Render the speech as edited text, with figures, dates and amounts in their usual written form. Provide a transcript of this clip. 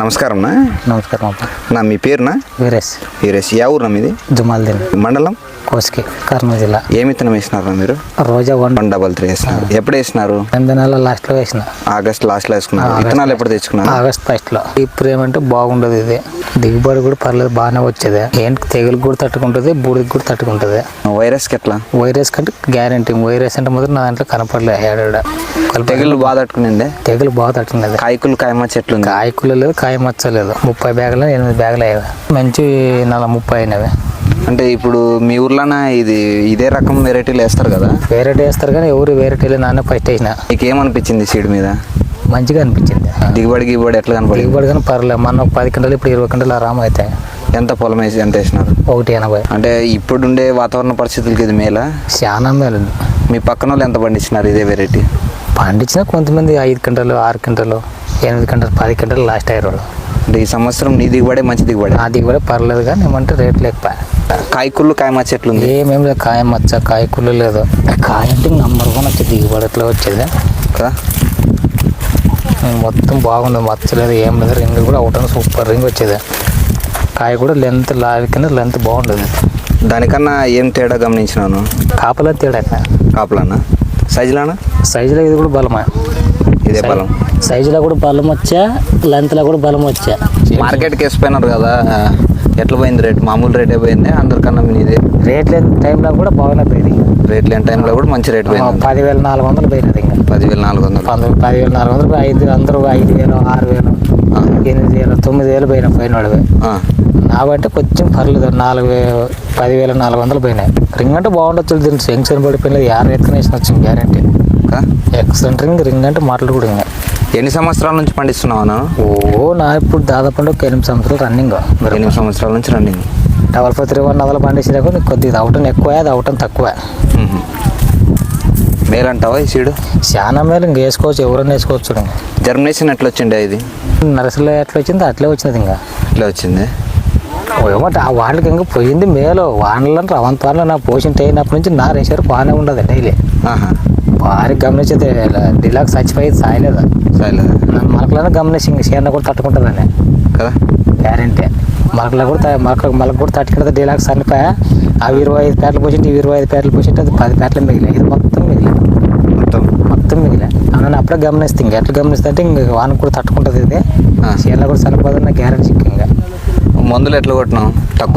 నమస్కారం. నమస్కారం. మీ పేరునా? వీరేష్. వీరేష్. ఏ ఊరు మీది? జుమాల్దిన్ మండలం కోస్కి, కర్నూలు జిల్లా. ఏ విత్తనం వేసినారు మీరు? రోజా 133 వేసినారు. ఎప్పుడు వేసినారు? 8 నెలల లాస్ట్లో వేసిన. ఆగస్ట్ లాస్ట్లో వేసుకున్నారు. విత్తనాలు ఎప్పుడు తెచ్చుకున్నారు? ఆగస్ట్ ఫస్ట్లో. ఇప్పుడు ఏమంటే బాగుండదు, ఇది దిగుబడి కూడా పర్లేదు, బాగానే వచ్చేది. ఏంటి తెగులు కూడా తట్టుకుంటుంది, బూడికి కూడా తట్టుకుంటుంది. వైరస్కి ఎట్లా? వైరస్ కంటే గ్యారంటీ. వైరస్ అంటే మాత్రం నా దాంట్లో కనపడలేదు. ఏడాడ తెగులు బాగా తట్టుకునింది. తెగులు బాగా తట్టుకునేది. కాయకులు కాయమచ్చ ఎట్లుంది? కాయకులు లేదు, కాయ మచ్చలేదు. 30 బ్యాగులు 8 బ్యాగులు అయ్యాయి. మంచి 30 అయినవి. అంటే ఇప్పుడు మీ ఊర్లోన ఇదే రకం వెరైటీలు వేస్తారు కదా? వెరైటీ వేస్తారు కానీ ఎవరు వెరైటీలు నాన్న ఫస్ట్ వేసిన. మీకు ఏమనిపించింది సీడ్ మీద? మంచిగా అనిపించింది. దిగుబడి ఎట్లా కనపడి? దిగుబడి కానీ పర్లేదు. మన 10 క్వింటాలు ఇప్పుడు 20 క్వింటాలు ఆరామ అవుతాయి. ఎంత పొలం వేసి ఎంత వేసినారు? 180. అంటే ఇప్పుడుండే వాతావరణ పరిస్థితులకి ఇది మేలా? చాలా మేలు. మీ పక్కన వాళ్ళు ఎంత పండించినారు ఇదే వెరైటీ? పండించిన కొంతమంది 5 quintal 6 quintal 8 quintal 10 quintal last అయ్యారు వాళ్ళు. అంటే ఈ సంవత్సరం నీ దిగుబడే మంచి దిగుబడి? ఆ దిగుబడి పర్లేదు కానీ ఏమంటే రేట్ లేకపోయా. కాయకుళ్ళు కాయమచ్చ ఎట్లుంది? ఏమేమి లేదు, కాయ మచ్చ కాయ కుళ్ళు లేదు. కాయ అంటే నంబర్ 1 వచ్చేది, దిగుబడి ఎట్లా వచ్చేది కదా. మొత్తం బాగుంది, మచ్చలేదు, ఏం లేదు. రింగ్ కూడా ఒకటి సూపర్ రింగ్ వచ్చేది. కాయ కూడా లెంత్ లావి కింద లెంత్ బాగుంటుంది. దానికన్నా ఏం తేడా గమనించినాను? కాపలా తేడా. కాపలానా? సైజులానా? సైజులో ఇది కూడా బలమా? ఇదే బలం. సైజులో కూడా బలం వచ్చా, లెంత్లో కూడా బలం వచ్చా. మార్కెట్కి వేసిపోయినారు కదా, ఎట్లా పోయింది రేట్? మామూలు రేటే పోయింది అందరికన్నా? ఇదే రేట్ లేని టైంలో కూడా బాగానే పోయింది. రేట్ లేని టైంలో కూడా మంచి రేట్ పోయింది. 10,400 పోయినది. ఇంకా 10,400. 10,400 5 అందరూ 5,000 6,000 8,000 9,000 పోయినా పోయినోడివి. కాబట్టి కొంచెం పర్లేదు. 10,400 పోయినాయి. రింగ్ అంటే బాగుండొచ్చు. దీనికి సెంక్షన్ పడిపోయినది. 50 ఎత్తుకునేసిన వచ్చింది గ్యారంటీ. ఎక్సలెంట్ రింగ్ అంటే మాటలు కూడా. ఇంకా ఎన్ని సంవత్సరాల నుంచి పండిస్తున్నావు? నా ఇప్పుడు దాదాపు ఒక 8 సంవత్సరాలు రన్నింగ్. 8 సంవత్సరాల నుంచి రన్నింగ్. 431 పండించినా కూడా కొద్దిగా అవటం ఎక్కువ, అది అవటం తక్కువ. మేలంటావా ఈ సీడు? చాలా మేలు. ఇంక వేసుకోవచ్చు, ఎవరైనా వేసుకోవచ్చు. జర్మినేషన్ ఎట్లా వచ్చిండే? ఇది నర్సరీలో ఎట్లా వచ్చింది అట్లే వచ్చినది. ఇంకా ఎట్లా వచ్చింది ఏమంటే ఆ వానలకి ఇంకా పోయింది మేలు. వానలు రవంత వానలు నా పోషింట్ అయినప్పటి నుంచి నా రేసారు బాగానే ఉండదు డైలీ. భారీ గమనించేది. డిలాక్స్ చచ్చిపోయి సాయలేదు. మలకలను గమనించి ఇంక చీరన కూడా తట్టుకుంటుందని కదా గ్యారంటీ. మలకలు కూడా తట్టుకుంటుంది. డిలాక్స్ చనిపోయా. అవి 25 ప్యాట్లు పోసింటే, 25 ప్యాట్లు పోసింటే అది 10 ప్యాట్లు మిగిలిన. ఇది మొత్తం మిగిలిన. అవును, అప్పుడే గమనిస్తే ఇంక ఎట్లా గమనిస్తే అంటే ఇంక వాన కూడా తట్టుకుంటుంది. ఇది చీరలో కూడా చనిపోతుంది నా గ్యారంటీ. ఇంకా మందులు ఎట్లా కొట్టినావు? తక్కువ